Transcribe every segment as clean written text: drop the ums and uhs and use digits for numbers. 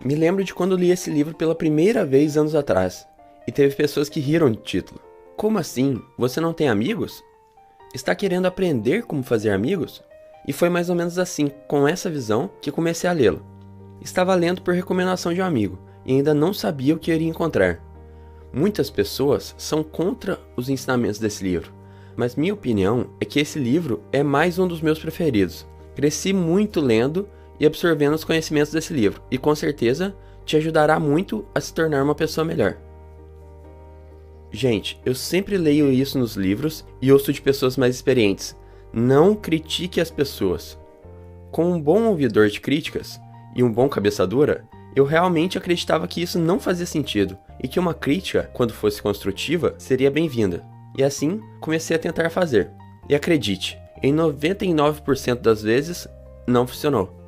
Me lembro de quando li esse livro pela primeira vez anos atrás, e teve pessoas que riram do título. Como assim? Você não tem amigos? Está querendo aprender como fazer amigos? E foi mais ou menos assim, com essa visão, que comecei a lê-lo. Estava lendo por recomendação de um amigo, e ainda não sabia o que iria encontrar. Muitas pessoas são contra os ensinamentos desse livro, mas minha opinião é que esse livro é mais um dos meus preferidos. Cresci muito lendo e absorvendo os conhecimentos desse livro, e com certeza te ajudará muito a se tornar uma pessoa melhor. Gente, eu sempre leio isso nos livros e ouço de pessoas mais experientes. Não critique as pessoas. Com um bom ouvidor de críticas e um bom cabeça dura, eu realmente acreditava que isso não fazia sentido e que uma crítica, quando fosse construtiva, seria bem-vinda. E assim, comecei a tentar fazer. E acredite, em 99% das vezes, não funcionou.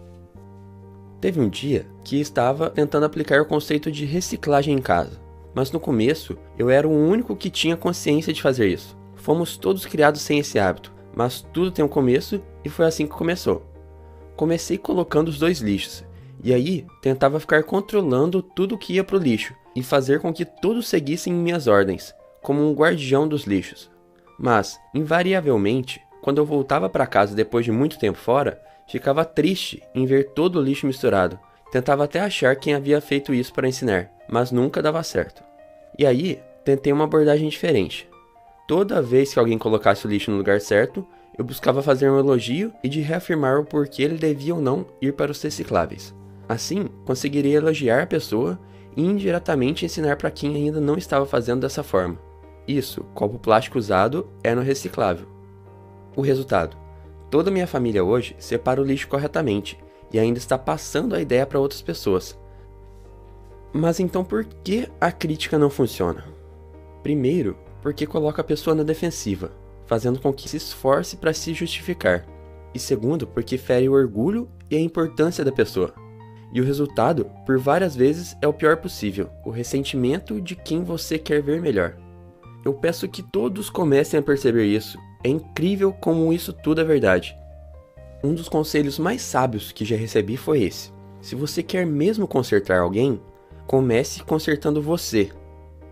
Teve um dia que estava tentando aplicar o conceito de reciclagem em casa, mas no começo eu era o único que tinha consciência de fazer isso. Fomos todos criados sem esse hábito, mas tudo tem um começo e foi assim que começou. Comecei colocando os 2 lixos, e aí tentava ficar controlando tudo que ia pro lixo e fazer com que todos seguissem minhas ordens, como um guardião dos lixos. Mas, invariavelmente, quando eu voltava para casa depois de muito tempo fora, ficava triste em ver todo o lixo misturado. Tentava até achar quem havia feito isso para ensinar, mas nunca dava certo. E aí, tentei uma abordagem diferente. Toda vez que alguém colocasse o lixo no lugar certo, eu buscava fazer um elogio e de reafirmar o porquê ele devia ou não ir para os recicláveis. Assim, conseguiria elogiar a pessoa e indiretamente ensinar para quem ainda não estava fazendo dessa forma. Isso, copo plástico usado é no reciclável. O resultado: toda minha família hoje separa o lixo corretamente e ainda está passando a ideia para outras pessoas. Mas então por que a crítica não funciona? Primeiro, porque coloca a pessoa na defensiva, fazendo com que se esforce para se justificar. E segundo, porque fere o orgulho e a importância da pessoa. E o resultado, por várias vezes, é o pior possível: o ressentimento de quem você quer ver melhor. Eu peço que todos comecem a perceber isso. É incrível como isso tudo é verdade. Um dos conselhos mais sábios que já recebi foi esse: se você quer mesmo consertar alguém, comece consertando você.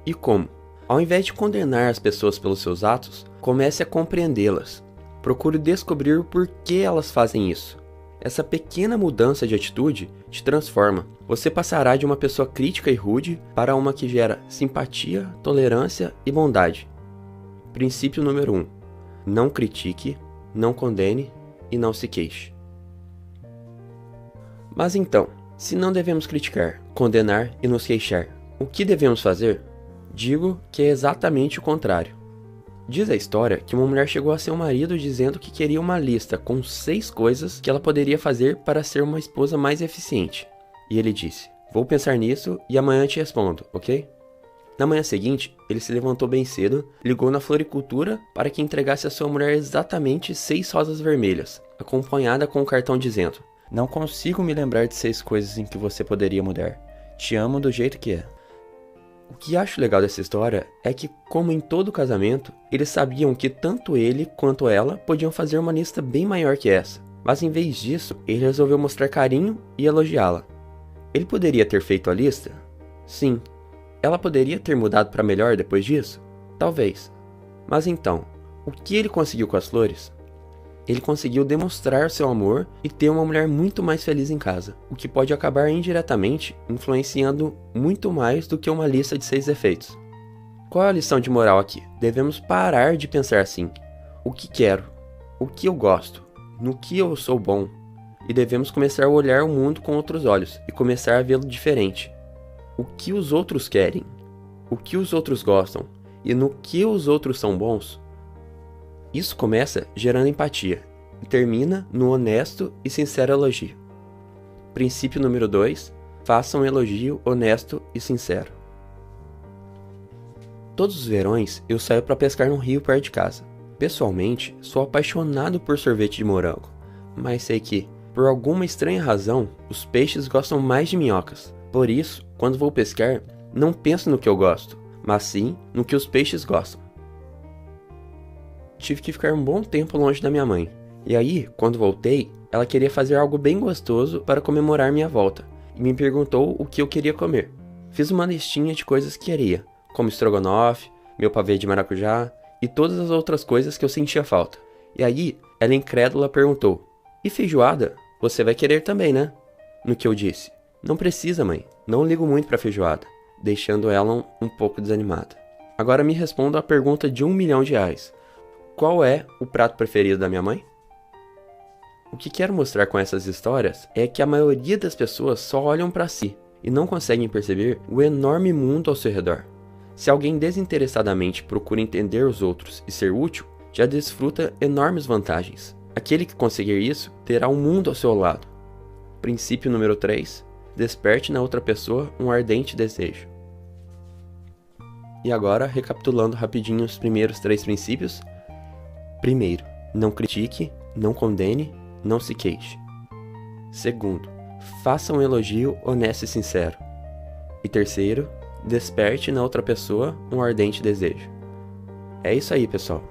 E como? Ao invés de condenar as pessoas pelos seus atos, comece a compreendê-las. Procure descobrir o porquê elas fazem isso. Essa pequena mudança de atitude te transforma. Você passará de uma pessoa crítica e rude para uma que gera simpatia, tolerância e bondade. Princípio número 1. Não critique, não condene e não se queixe. Mas então, se não devemos criticar, condenar e nos queixar, o que devemos fazer? Digo que é exatamente o contrário. Diz a história que uma mulher chegou a seu marido dizendo que queria uma lista com 6 coisas que ela poderia fazer para ser uma esposa mais eficiente. E ele disse: vou pensar nisso e amanhã te respondo, ok? Na manhã seguinte, ele se levantou bem cedo, ligou na floricultura para que entregasse à sua mulher exatamente 6 rosas vermelhas, acompanhada com um cartão dizendo: não consigo me lembrar de 6 coisas em que você poderia mudar. Te amo do jeito que é. O que acho legal dessa história é que, como em todo casamento, eles sabiam que tanto ele quanto ela podiam fazer uma lista bem maior que essa. Mas em vez disso, ele resolveu mostrar carinho e elogiá-la. Ele poderia ter feito a lista? Sim. Ela poderia ter mudado para melhor depois disso? Talvez. Mas então, o que ele conseguiu com as flores? Ele conseguiu demonstrar seu amor e ter uma mulher muito mais feliz em casa, o que pode acabar indiretamente influenciando muito mais do que uma lista de 6 defeitos. Qual é a lição de moral aqui? Devemos parar de pensar assim: o que quero, o que eu gosto, no que eu sou bom, e devemos começar a olhar o mundo com outros olhos e começar a vê-lo diferente. O que os outros querem, o que os outros gostam e no que os outros são bons. Isso começa gerando empatia e termina no honesto e sincero elogio. Princípio número 2. Faça um elogio honesto e sincero. Todos os verões eu saio para pescar num rio perto de casa. Pessoalmente, sou apaixonado por sorvete de morango, mas sei que, por alguma estranha razão, os peixes gostam mais de minhocas. Por isso, quando vou pescar, não penso no que eu gosto, mas sim no que os peixes gostam. Tive que ficar um bom tempo longe da minha mãe. E aí, quando voltei, ela queria fazer algo bem gostoso para comemorar minha volta. e me perguntou o que eu queria comer. Fiz uma listinha de coisas que queria, como estrogonofe, meu pavê de maracujá e todas as outras coisas que eu sentia falta. E aí, ela incrédula perguntou: "E feijoada? Você vai querer também, né?" No que eu disse: "Não precisa, mãe, não ligo muito pra feijoada", deixando ela um pouco desanimada. Agora me responda a pergunta de R$1 milhão. Qual é o prato preferido da minha mãe? O que quero mostrar com essas histórias é que a maioria das pessoas só olham para si e não conseguem perceber o enorme mundo ao seu redor. Se alguém desinteressadamente procura entender os outros e ser útil, já desfruta enormes vantagens. Aquele que conseguir isso terá um mundo ao seu lado. Princípio número 3. Desperte na outra pessoa um ardente desejo. E agora, recapitulando rapidinho os primeiros 3 princípios. Primeiro, não critique, não condene, não se queixe. Segundo, faça um elogio honesto e sincero. E terceiro, desperte na outra pessoa um ardente desejo. É isso aí, pessoal.